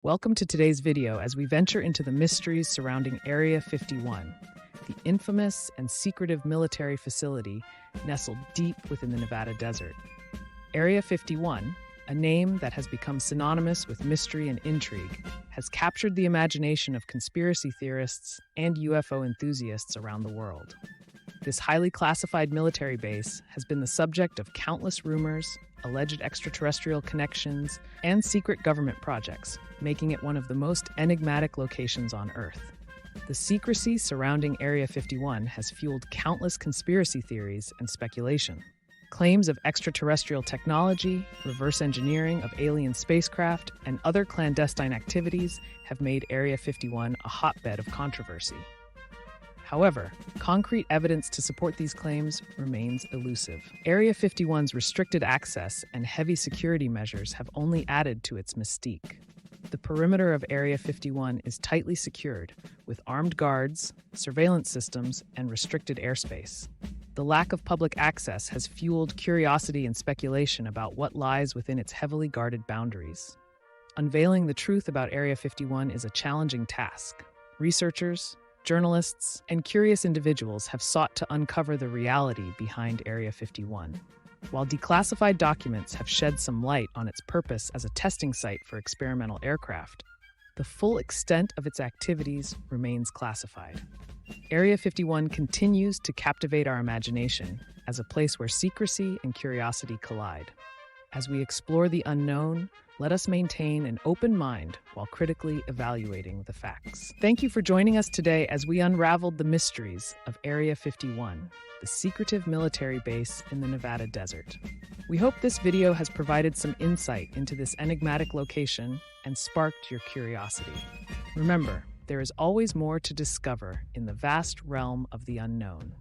Welcome to today's video as we venture into the mysteries surrounding Area 51, the infamous and secretive military facility nestled deep within the Nevada desert. Area 51, a name that has become synonymous with mystery and intrigue, has captured the imagination of conspiracy theorists and UFO enthusiasts around the world. This highly classified military base has been the subject of countless rumors, alleged extraterrestrial connections, and secret government projects, making it one of the most enigmatic locations on Earth. The secrecy surrounding Area 51 has fueled countless conspiracy theories and speculation. Claims of extraterrestrial technology, reverse engineering of alien spacecraft, and other clandestine activities have made Area 51 a hotbed of controversy. However, concrete evidence to support these claims remains elusive. Area 51's restricted access and heavy security measures have only added to its mystique. The perimeter of Area 51 is tightly secured, with armed guards, surveillance systems, and restricted airspace. The lack of public access has fueled curiosity and speculation about what lies within its heavily guarded boundaries. Unveiling the truth about Area 51 is a challenging task. Researchers, journalists, and curious individuals have sought to uncover the reality behind Area 51. While declassified documents have shed some light on its purpose as a testing site for experimental aircraft, the full extent of its activities remains classified. Area 51 continues to captivate our imagination as a place where secrecy and curiosity collide. As we explore the unknown, let us maintain an open mind while critically evaluating the facts. Thank you for joining us today as we unraveled the mysteries of Area 51, the secretive military base in the Nevada desert. We hope this video has provided some insight into this enigmatic location and sparked your curiosity. Remember, there is always more to discover in the vast realm of the unknown.